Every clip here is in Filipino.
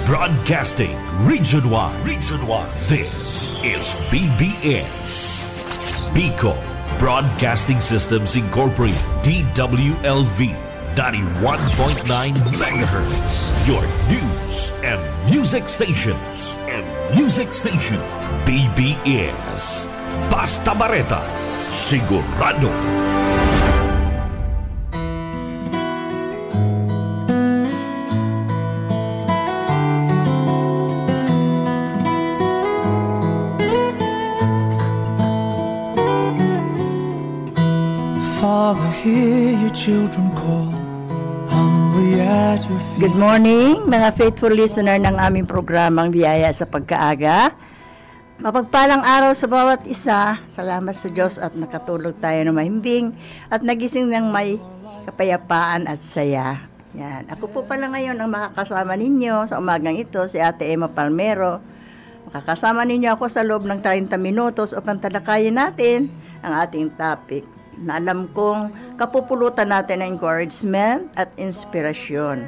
Broadcasting Region 1. Region 1. This is BBS. Bicol Broadcasting Systems Incorporated. DWLV 91.9 MHz. Your news and music stations. BBS. Basta Bareta. Sigurado. Father, hear your children call, hungry at your feet. Good morning, mga faithful listener ng aming programang Biyaya sa Pagkaaga. Mapagpalang araw sa bawat isa. Salamat sa Diyos at nakatulog tayo ng mahimbing at nagising ng may kapayapaan at saya. Yan. Ako po pala ngayon ang makakasama ninyo sa umagang ito, si Ate Emma Palmero. Makakasama ninyo ako sa loob ng 30 minutos upang talakayin natin ang ating topic na alam kong kapupulutan natin ng encouragement at inspirasyon.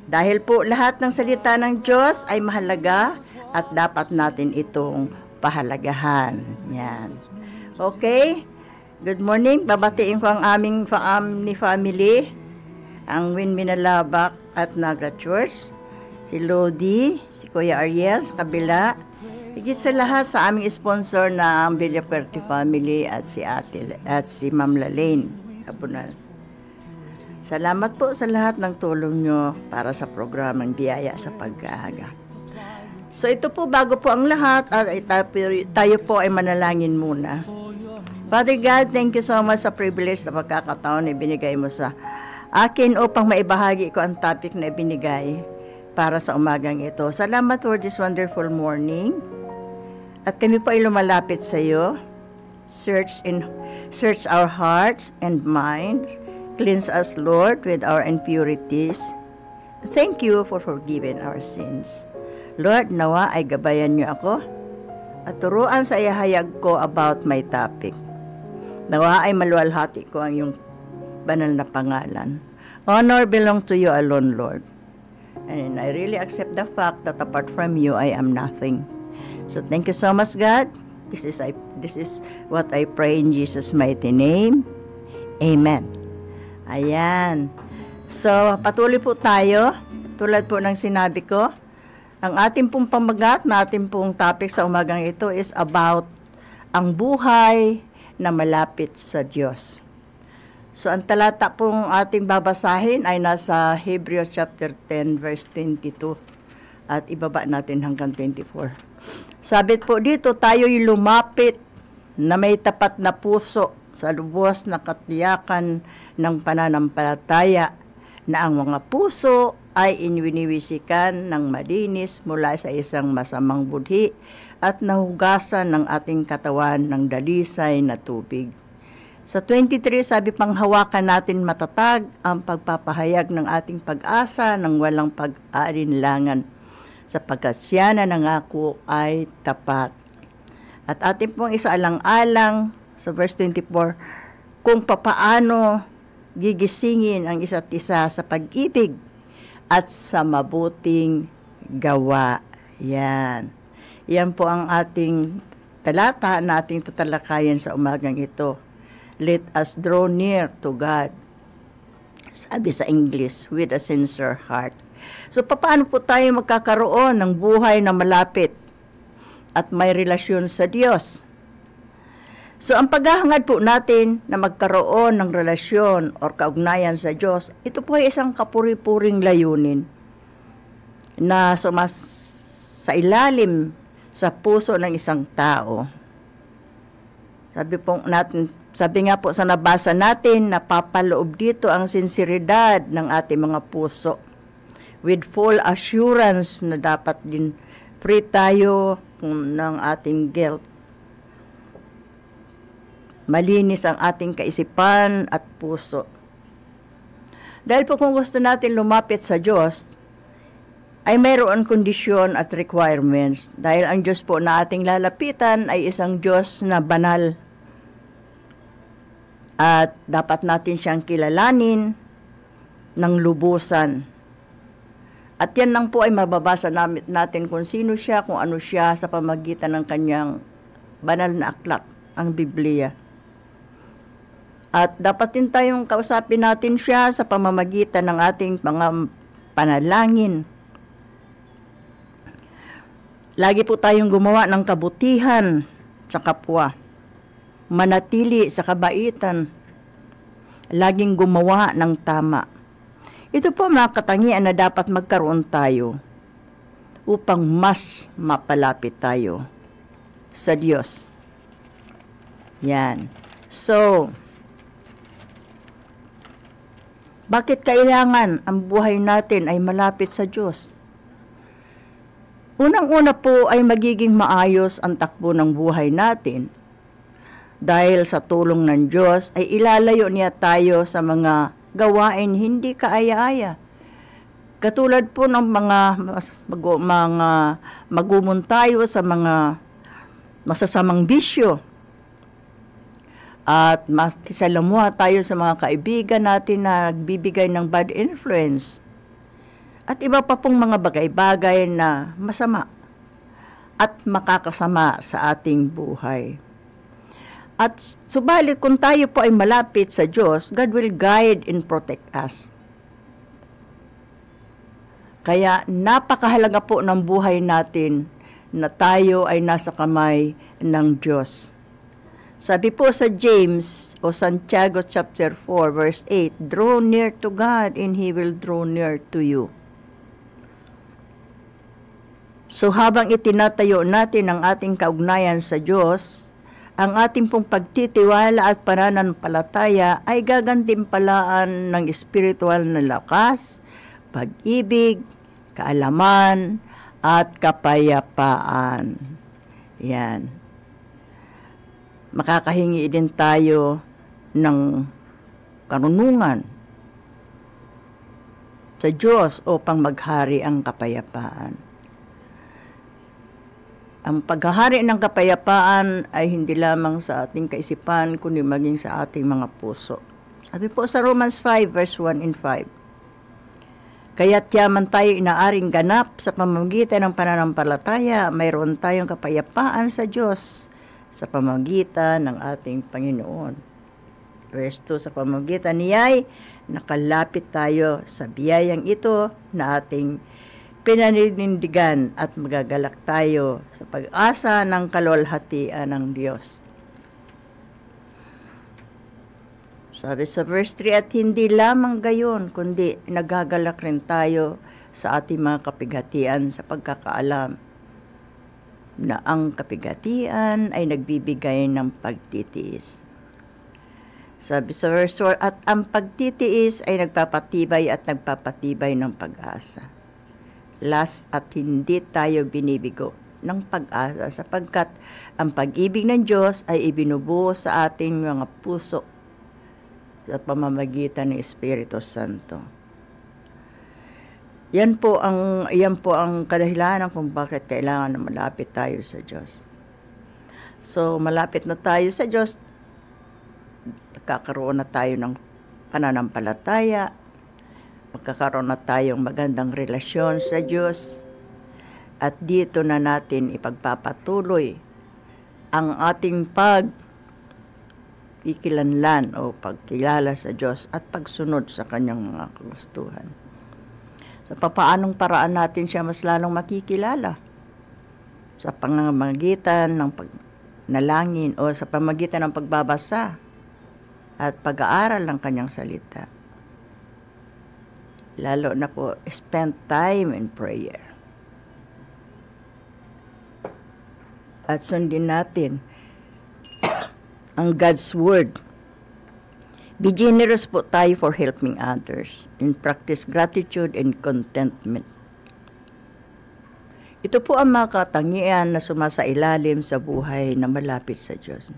Dahil po lahat ng salita ng Diyos ay mahalaga at dapat natin itong pahalagahan. Yan. Okay? Good morning. Babatiin ko ang aming family, ang Winminalabak at Naga Church, si Lodi, si Kuya Ariel sa kabila, higit sa lahat sa aming sponsor na ang Villapuerte family at si Ate at si Ma'am Lalaine Abunal. Salamat po sa lahat ng tulong nyo para sa programang Biyaya sa Pagkaaga. So ito po, bago po ang lahat, tayo po ay manalangin muna. Father God, thank you so much sa privilege na pagkakataon na ibinigay mo sa akin upang maibahagi ko ang topic na ibinigay para sa umagang ito. Salamat for this wonderful morning. At kami po ay lumalapit sa iyo. Search our hearts and minds. Cleanse us, Lord, with our impurities. Thank you for forgiving our sins. Lord, nawa ay gabayan niyo ako at turuan sa ihayag ko about my topic. Nawa ay maluwalhati ko ang iyong banal na pangalan. Honor belong to you alone, Lord. And I really accept the fact that apart from you, I am nothing. So thank you so much, God. This is what I pray in Jesus' mighty name. Amen. Ayan. So, patuloy po tayo. Tulad po ng sinabi ko, ang ating pong pamagat na ating pong topic sa umagang ito is about ang buhay na malapit sa Diyos. So, ang talata pong ating babasahin ay nasa Hebrews chapter 10, verse 22. At ibaba natin hanggang 24. Sabi po dito, tayo'y lumapit na may tapat na puso sa lubos na katiyakan ng pananampalataya na ang mga puso ay inwiniwisikan ng malinis mula sa isang masamang budhi at nahugasan ng ating katawan ng dalisay na tubig. Sa 23, sabi pang hawakan natin matatag ang pagpapahayag ng ating pag-asa ng walang pag-aalinlangan, sapagkat siya na nangako ay tapat. At ating pong isaalang-alang sa verse 24, kung papaano gigisingin ang isa't isa sa pag-ibig at sa mabuting gawa. Yan. Yan po ang ating talata na ating tatalakayan sa umagang ito. Let us draw near to God. Sabi sa English, with a sincere heart. So, paano po tayo magkakaroon ng buhay na malapit at may relasyon sa Diyos? So, ang paghahangad po natin na magkaroon ng relasyon o kaugnayan sa Diyos, ito po ay isang kapuri-puring layunin na sa ilalim sa puso ng isang tao. Sabi nga po sa nabasa natin, napapaloob dito ang sinseridad ng ating mga puso, with full assurance na dapat din free tayo ng ating guilt. Malinis ang ating kaisipan at puso. Dahil po kung gusto natin lumapit sa Diyos, ay mayroon kondisyon at requirements. Dahil ang Diyos po na ating lalapitan ay isang Diyos na banal. At dapat natin siyang kilalanin ng lubusan. At yan lang po ay mababasa natin kung sino siya, kung ano siya sa pamagitan ng kanyang banal na aklat, ang Biblia. At dapat din tayong kausapin natin siya sa pamamagitan ng ating mga panalangin. Lagi po tayong gumawa ng kabutihan sa kapwa, manatili sa kabaitan, laging gumawa ng tama. Ito po mga katangian na dapat magkaroon tayo upang mas mapalapit tayo sa Diyos. Yan. So, bakit kailangan ang buhay natin ay malapit sa Diyos? Unang-una po ay magiging maayos ang takbo ng buhay natin dahil sa tulong ng Diyos ay ilalayo niya tayo sa mga gawain hindi kaaya-aya. Katulad po ng mga magumon tayo sa mga masasamang bisyo. At makisalamuha tayo sa mga kaibigan natin na nagbibigay ng bad influence. At iba pa pong mga bagay-bagay na masama at makakasama sa ating buhay. At subalit kung tayo po ay malapit sa Diyos, God will guide and protect us. Kaya napakahalaga po ng buhay natin na tayo ay nasa kamay ng Diyos. Sabi po sa James o Santiago chapter 4 verse 8, draw near to God and He will draw near to you. So habang itinatayo natin ang ating kaugnayan sa Diyos, ang ating pong pagtitiwala at pananampalataya ay gagantimpalaan ng espiritual na lakas, pag-ibig, kaalaman, at kapayapaan. Yan. Makakahingi din tayo ng karunungan sa Diyos upang maghari ang kapayapaan. Ang paghahari ng kapayapaan ay hindi lamang sa ating kaisipan, kundi maging sa ating mga puso. Sabi po sa Romans 5, verse 1 and 5, kaya't yaman tayo inaaring ganap sa pamamagitan ng pananampalataya, mayroon tayong kapayapaan sa Diyos sa pamamagitan ng ating Panginoon. Verse 2, sa pamamagitan niya'y nakalapit tayo sa biyayang ito na ating pinaninindigan at magagalak tayo sa pag-asa ng kaluwalhatian ng Diyos. Sabi sa verse 3, at hindi lamang gayon, kundi nagagalak rin tayo sa ating mga kapighatian sa pagkakaalam na ang kapighatian ay nagbibigay ng pagtitiis. Sabi sa verse 4, at ang pagtitiis ay nagpapatibay at nagpapatibay ng pag-asa. Last, at hindi tayo binibigo ng pag-asa sapagkat ang pag-ibig ng Diyos ay ibinubuo sa ating mga puso sa pamamagitan ng Espiritu Santo. Yan po ang kadahilanan kung bakit kailangan na malapit tayo sa Diyos. So, malapit na tayo sa Diyos, kakaroon na tayo ng pananampalataya, magkakaroon na tayong magandang relasyon sa Diyos, at dito na natin ipagpapatuloy ang ating pag-ikilanlan o pagkilala sa Diyos at pagsunod sa kanyang mga kagustuhan. Sa papaanong paraan natin siya mas lalong makikilala? Sa pamamagitan ng pagnalangin o sa pamamagitan ng pagbabasa at pag-aaral ng kanyang salita. Lalo na po, spend time in prayer. At sundin natin ang God's Word. Be generous po tayo for helping others and practice gratitude and contentment. Ito po ang mga katangian na sumasailalim sa buhay na malapit sa Diyos.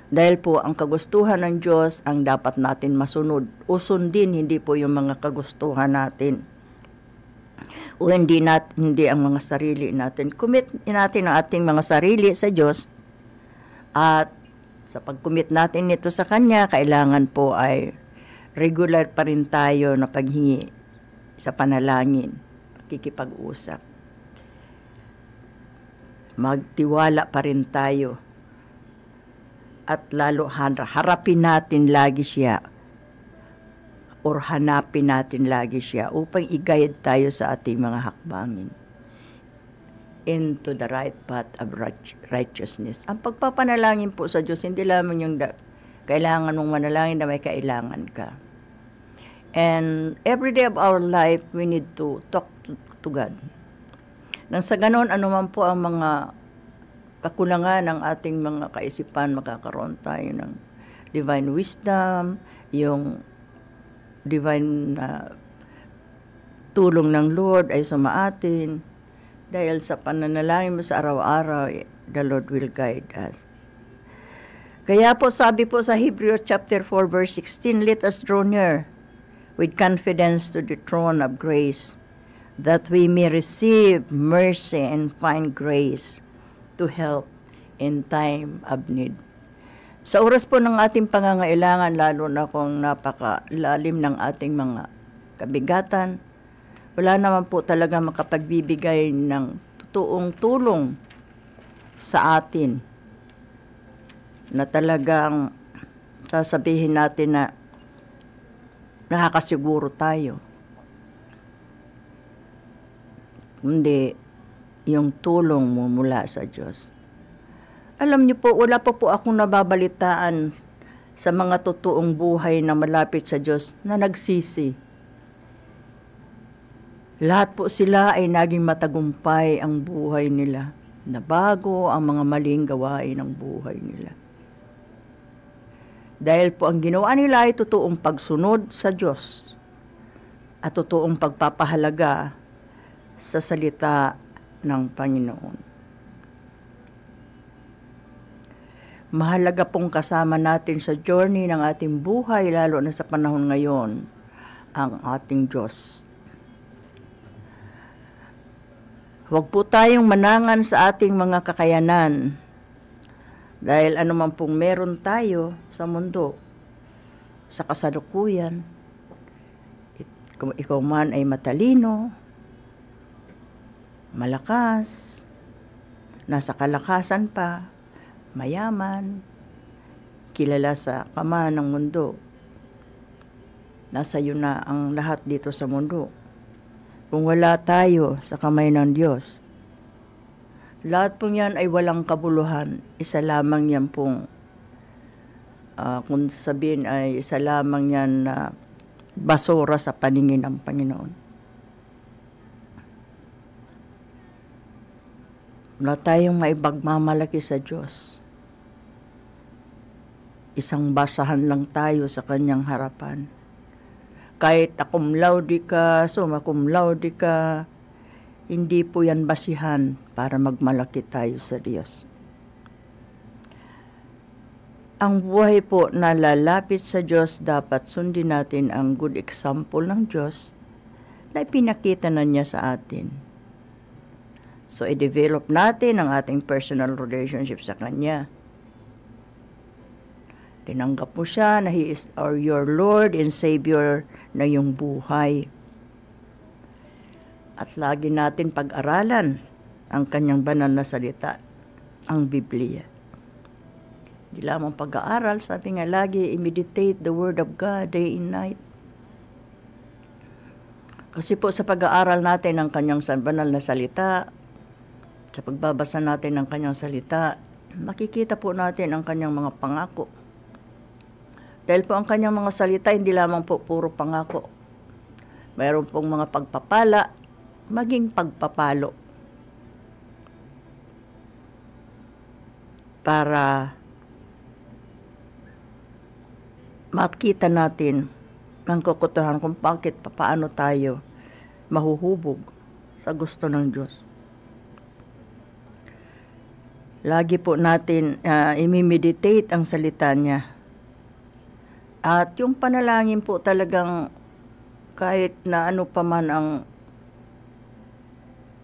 Dahil po ang kagustuhan ng Diyos ang dapat natin masunod o sundin, hindi po yung mga kagustuhan natin o hindi ang mga sarili natin. Commit natin ang ating mga sarili sa Diyos at sa pag-commit natin nito sa Kanya, kailangan po ay regular pa rin tayo na paghingi sa panalangin, pakikipag-usap. Magtiwala pa rin tayo at lalo harapin natin lagi siya or hanapin natin lagi siya upang i-guide tayo sa ating mga hakbangin into the right path of righteousness. Ang pagpapanalangin po sa Diyos, hindi lamang yung kailangan mong manalangin na may kailangan ka. And every day of our life, we need to talk to God. Nang sa ganon, anuman po ang mga kakulangan ng ating mga kaisipan, magkakaroon tayo ng divine wisdom, yung divine tulong ng Lord ay sumaatin. Dahil sa pananalangin mo sa araw-araw, the Lord will guide us. Kaya po sabi po sa Hebrews chapter 4 verse 16, let us draw near with confidence to the throne of grace, that we may receive mercy and find grace to help in time of need. Sa oras po ng ating pangangailangan, lalo na kung napakalalim ng ating mga kabigatan, wala naman po talaga makapagbibigay ng totoong tulong sa atin na talagang sasabihin natin na nakakasiguro tayo. Kundi yung tulong mo mula sa Diyos. Alam niyo po, wala pa po akong nababalitaan sa mga totoong buhay na malapit sa Diyos na nagsisi. Lahat po sila ay naging matagumpay ang buhay nila. Nabago ang mga maling gawain ng buhay nila. Dahil po ang ginawa nila ay totoong pagsunod sa Diyos at totoong pagpapahalaga sa salita ng Panginoon. Mahalaga pong kasama natin sa journey ng ating buhay, lalo na sa panahon ngayon, ang ating Diyos. Huwag po tayong manangan sa ating mga kakayanan dahil anuman pong meron tayo sa mundo, sa kasalukuyan, kung ikaw man ay matalino, malakas, nasa kalakasan pa, mayaman, kilala sa kama ng mundo, nasa iyo na ang lahat dito sa mundo. Kung wala tayo sa kamay ng Diyos, lahat pong yan ay walang kabuluhan. Isa lamang yan pong, kung sasabihin ay isa lamang yan na basura sa paningin ng Panginoon. Wala tayong maipagmamalaki sa Diyos. Isang basahan lang tayo sa Kanyang harapan. Kahit cum laude ka, summa cum laude ka, hindi po yan basihan para magmalaki tayo sa Diyos. Ang buhay po na lalapit sa Diyos, dapat sundin natin ang good example ng Diyos na ipinakita na niya sa atin. So, i-develop natin ang ating personal relationship sa Kanya. Tinanggap mo siya na He is your Lord and Savior na yung buhay. At lagi natin pag-aralan ang Kanyang banal na salita, ang Biblia. Di lamang pag-aaral, sabi nga lagi, i-meditate the Word of God day and night. Kasi po sa pag-aaral natin ng Kanyang banal na salita, sa pagbabasa natin ng Kanyang salita, makikita po natin ang Kanyang mga pangako. Dahil po ang Kanyang mga salita, hindi lamang po puro pangako. Mayroon pong mga pagpapala, maging pagpapalo. Para makita natin ang kakutuhan kung bakit, paano tayo mahuhubog sa gusto ng Diyos. Lagi po natin i-meditate ang salita niya. At yung panalangin po talagang kahit na ano pa man ang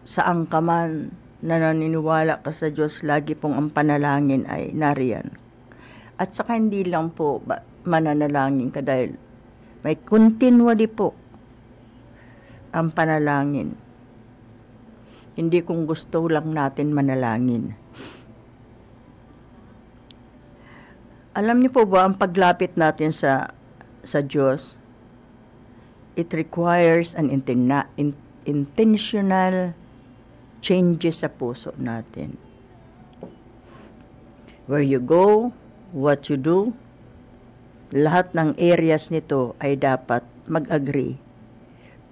saan ka man na naniniwala ka sa Diyos, lagi pong ang panalangin ay nariyan. At saka hindi lang po mananalangin ka dahil may continually po ang panalangin. Hindi kung gusto lang natin manalangin. Alam niyo po ba, ang paglapit natin sa Diyos, it requires an intentional changes sa puso natin. Where you go, what you do, lahat ng areas nito ay dapat mag-agree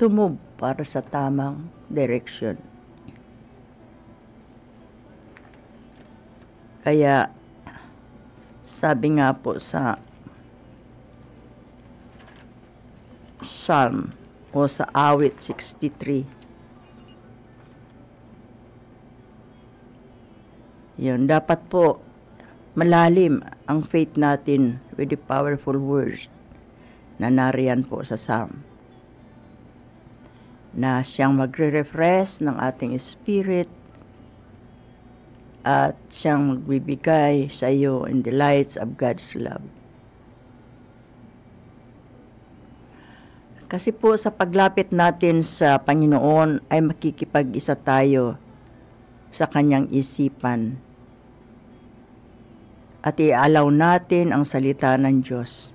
to move para sa tamang direction. Kaya, sabi nga po sa Psalm o sa Awit 63, yun, dapat po malalim ang faith natin with the powerful words na nariyan po sa Psalm, na siyang magre-refresh ng ating spirit at siyang magbibigay sa iyo in the lights of God's love. Kasi po sa paglapit natin sa Panginoon ay makikipag-isa tayo sa kanyang isipan at i-allow natin ang salita ng Diyos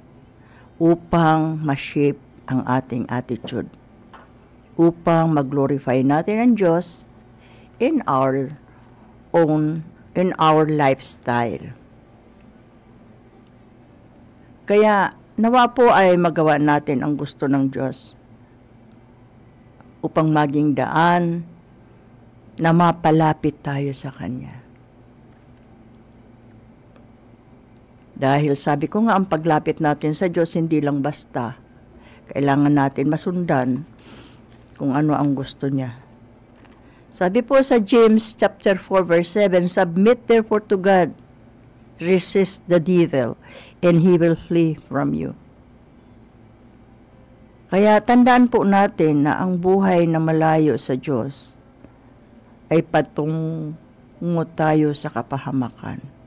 upang ma-shape ang ating attitude, upang mag-glorify natin ang Diyos in our lifestyle. Kaya nawa po ay magawa natin ang gusto ng Diyos upang maging daan na mapalapit tayo sa Kanya. Dahil sabi ko nga, ang paglapit natin sa Diyos hindi lang basta. Kailangan natin masundan kung ano ang gusto niya. Sabi po sa James chapter 4 verse 7, submit therefore to God, resist the devil, and he will flee from you. Kaya tandaan po natin na ang buhay na malayo sa Diyos ay patungo tayo sa kapahamakan.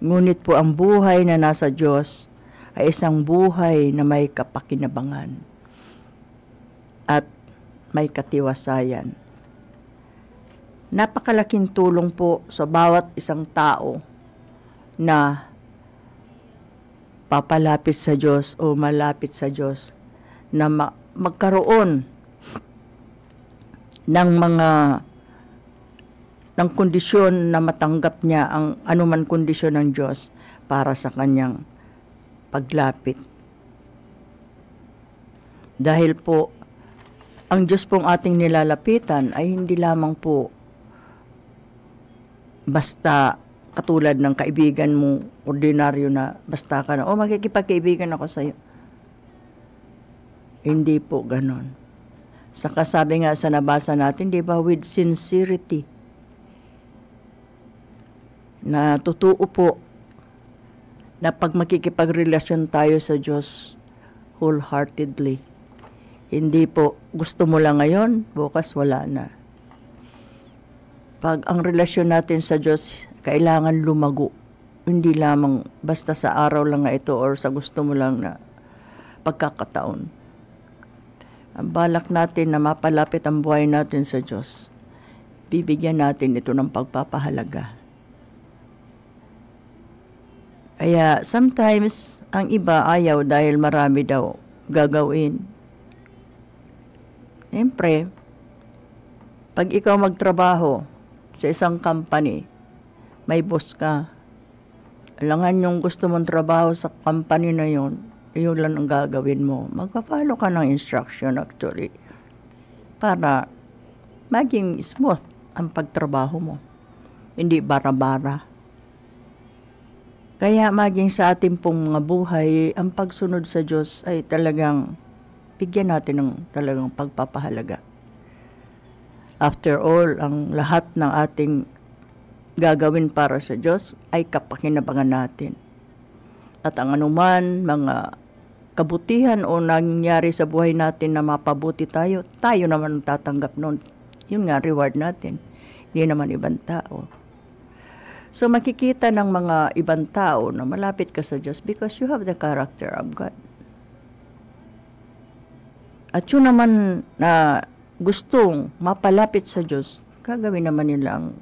Ngunit po ang buhay na nasa Diyos ay isang buhay na may kapakinabangan at may katiwasayan. Napakalaking tulong po sa bawat isang tao na papalapit sa Diyos o malapit sa Diyos na magkaroon ng kondisyon na matanggap niya ang anuman kondisyon ng Diyos para sa kanyang paglapit. Dahil po, ang Diyos pong ating nilalapitan ay hindi lamang po basta katulad ng kaibigan mo, ordinaryo na basta ka na, makikipagkaibigan ako sa iyo. Hindi po ganon. Saka sabi nga sa nabasa natin, di ba, with sincerity, na totoo po na pag makikipagrelasyon tayo sa Diyos wholeheartedly, hindi po gusto mo lang ngayon, bukas wala na. Pag ang relasyon natin sa Diyos kailangan lumago, hindi lamang basta sa araw lang nga ito or sa gusto mo lang na pagkakataon. Ang balak natin na mapalapit ang buhay natin sa Diyos, bibigyan natin ito ng pagpapahalaga. Kaya sometimes ang iba ayaw dahil marami daw gagawin. Siyempre, pag ikaw magtrabaho sa isang company, may boss ka. Alangan yung gusto mong trabaho sa company na yun lang ang gagawin mo. Magpa-follow ka ng instruction actually para maging smooth ang pagtrabaho mo. Hindi bara-bara. Kaya maging sa ating pong mga buhay, ang pagsunod sa Diyos ay talagang bigyan natin ng talagang pagpapahalaga. After all, ang lahat ng ating gagawin para sa Diyos ay kapakinabangan natin. At ang anuman mga kabutihan o nangyari sa buhay natin na mapabuti tayo, tayo naman tatanggap noon. Yun nga, reward natin. Hindi naman ibang tao. So makikita ng mga ibang tao na malapit ka sa Diyos because you have the character of God. At yun naman na gustong mapalapit sa Diyos, gagawin naman nila ang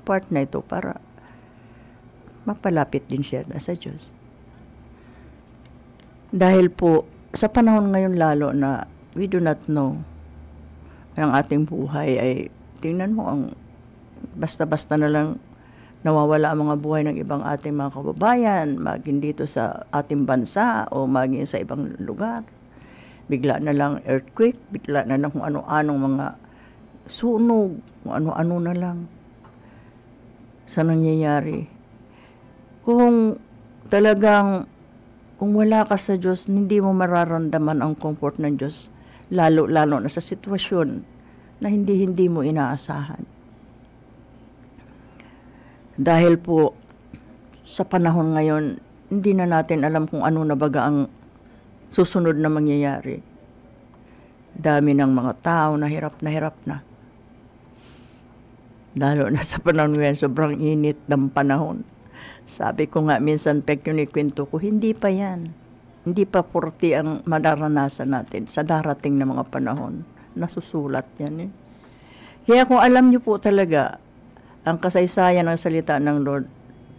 part na ito para mapalapit din siya sa Diyos. Dahil po, sa panahon ngayon lalo na we do not know, ang ating buhay ay, tingnan mo, ang basta-basta na lang nawawala ang mga buhay ng ibang ating mga kababayan, maging dito sa ating bansa o maging sa ibang lugar. Bigla na lang earthquake, bigla na lang kung ano-anong mga sunog, kung ano-ano na lang sa nangyayari. Kung talagang, kung wala ka sa Diyos, hindi mo mararamdaman ang comfort ng Diyos, lalo-lalo na sa sitwasyon na hindi mo inaasahan. Dahil po, sa panahon ngayon, hindi na natin alam kung ano na baga ang susunod na mangyayari. Dami ng mga tao na hirap na. Lalo na sa panahon ngayon, sobrang init ng panahon. Sabi ko nga, minsan pek yung ikwento ko, hindi pa yan. Hindi pa 40 ang madaranasan natin sa darating na mga panahon. Nasusulat yan. Kaya kung alam niyo po talaga ang kasaysayan ng salita ng Lord,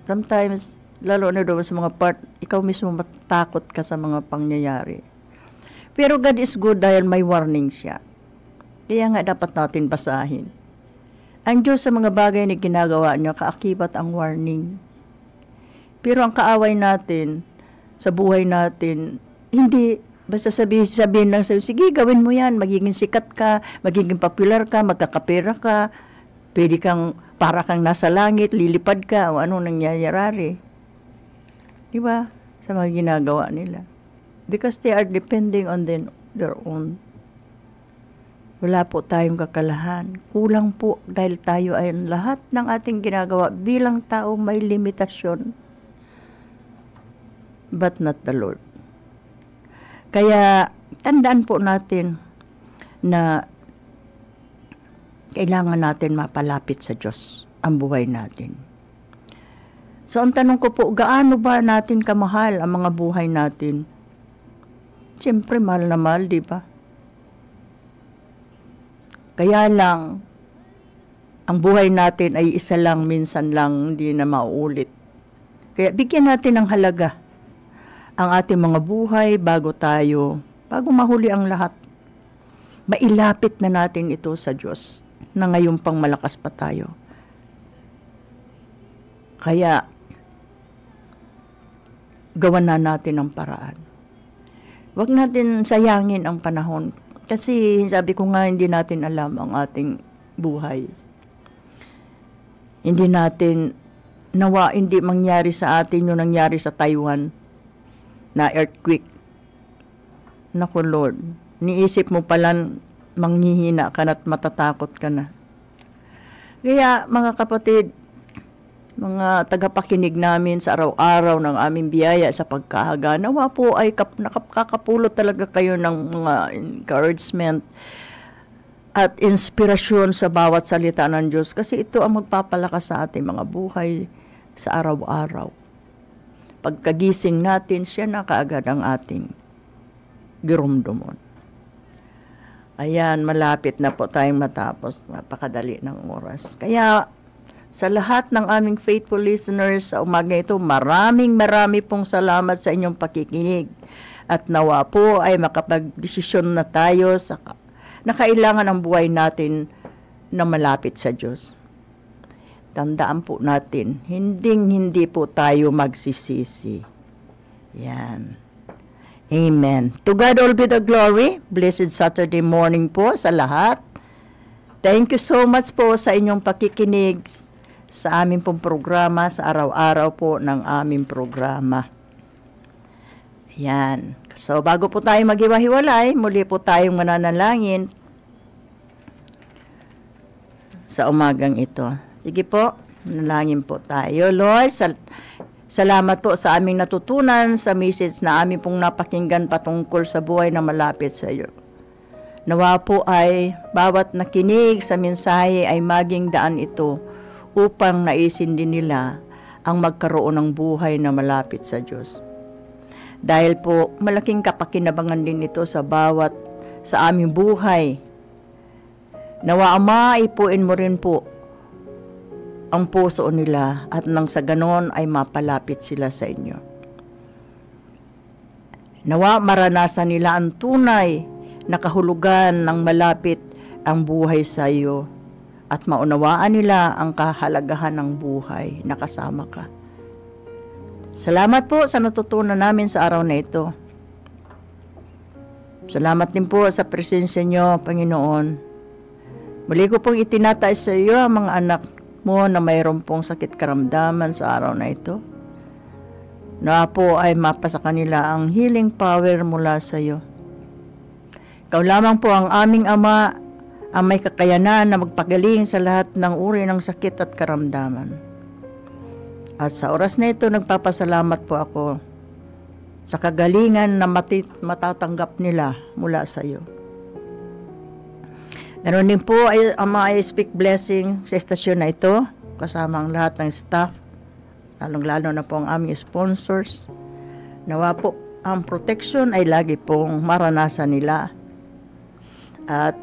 sometimes, lalo na doon sa mga part, ikaw mismo matakot ka sa mga pangyayari. Pero God is good dahil may warning siya. Kaya nga dapat natin basahin. Ang Diyos sa mga bagay na ginagawa niya, kaakibat ang warning. Pero ang kaaway natin, sa buhay natin, hindi basta sabihin lang sa'yo, sige, gawin mo yan, magiging sikat ka, magiging popular ka, magkakapera ka, pwede kang, para kang nasa langit, lilipad ka, o ano nangyayari. Di ba? Sa mga ginagawa nila. Because they are depending on their own. Wala po tayong kakalahan. Kulang po dahil tayo ay lahat ng ating ginagawa bilang tao may limitasyon. But not the Lord. Kaya tandaan po natin na kailangan natin mapalapit sa Diyos ang buhay natin. So ang tanong ko po, gaano ba natin kamahal ang mga buhay natin? Siyempre mahal na mahal, di ba? Kaya lang, ang buhay natin ay isa lang, minsan lang, hindi na mauulit. Kaya bigyan natin ng halaga ang ating mga buhay bago mahuli ang lahat. Mailapit na natin ito sa Diyos na ngayon pang malakas pa tayo. Kaya, gawan na natin ang paraan. Huwag natin sayangin ang panahon. Kasi sabi ko nga, hindi natin alam ang ating buhay. Hindi mangyari sa atin yung nangyari sa Taiwan na earthquake. Naku Lord, niisip mo pala manghihina ka na't matatakot ka na. Kaya mga kapatid, mga tagapakinig namin sa araw-araw ng aming biyaya sa pagkahaga, nawa po ay nakakapulot talaga kayo ng mga encouragement at inspirasyon sa bawat salita ng Diyos kasi ito ang magpapalakas sa ating mga buhay sa araw-araw. Pagkagising natin, siya na kaagad ang ating girumdumon. Ayan, malapit na po tayong matapos. Napakadali ng oras. Kaya, sa lahat ng aming faithful listeners sa umaga ito, marami pong salamat sa inyong pakikinig. At nawa po ay makapag-desisyon na tayo na kailangan ang buhay natin na malapit sa Diyos. Tandaan po natin, hindi po tayo magsisisi. Yan. Amen. To God all be the glory. Blessed Saturday morning po sa lahat. Thank you so much po sa inyong pakikinig sa aming pong programa, sa araw-araw po ng aming programa. Yan. So, bago po tayo maghiwa-hiwalay, muli po tayong mananalangin sa umagang ito. Sige po, manalangin po tayo. Lord, salamat po sa aming natutunan sa message na aming pong napakinggan patungkol sa buhay na malapit sa iyo. Nawa po ay bawat nakinig sa mensahe ay maging daan ito upang naisin din nila ang magkaroon ng buhay na malapit sa Diyos. Dahil po malaking kapakinabangan din ito sa bawat sa aming buhay. Nawa Ama, ipuin mo rin po ang puso nila at nang sa ganon ay mapalapit sila sa inyo. Nawa maranasan nila ang tunay na kahulugan ng malapit ang buhay sa iyo at maunawaan nila ang kahalagahan ng buhay na kasama ka. Salamat po sa natutunan namin sa araw na ito. Salamat din po sa presensya niyo, Panginoon. Muli ko pong itinatay sa iyo ang mga anak mo na mayroon pong sakit karamdaman sa araw na ito. Na po ay mapasa kanila ang healing power mula sa iyo. Ikaw lamang po ang aming Ama, ang may kakayanan na magpagaling sa lahat ng uri ng sakit at karamdaman. At sa oras na ito, nagpapasalamat po ako sa kagalingan na matatanggap nila mula sa iyo. Ganon din po, Ama, I speak blessing sa estasyon na ito, kasama ang lahat ng staff, lalong-lalo na po ang aming sponsors. Nawa po, ang protection ay lagi pong maranasan nila. At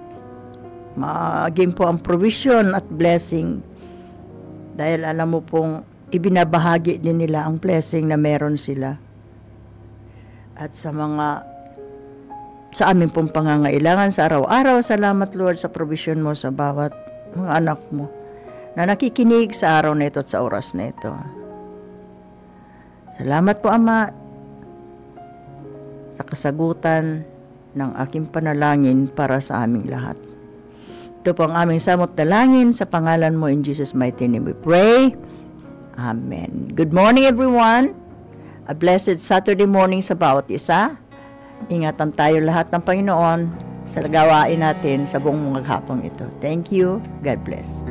maging po ang provision at blessing dahil alam mo pong ibinabahagi din nila ang blessing na meron sila. At sa amin pong pangangailangan sa araw-araw, salamat Lord sa provision mo sa bawat mga anak mo na nakikinig sa araw na ito at sa oras na ito. Salamat po Ama sa kasagutan ng aking panalangin para sa aming lahat. Ito po ang aming samot dalangin sa pangalan mo, in Jesus' mighty name we pray. Amen. Good morning everyone. A blessed Saturday morning sa bawat isa. Ingatan tayo lahat ng Panginoon sa gawain natin sa buong maghapong ito. Thank you. God bless.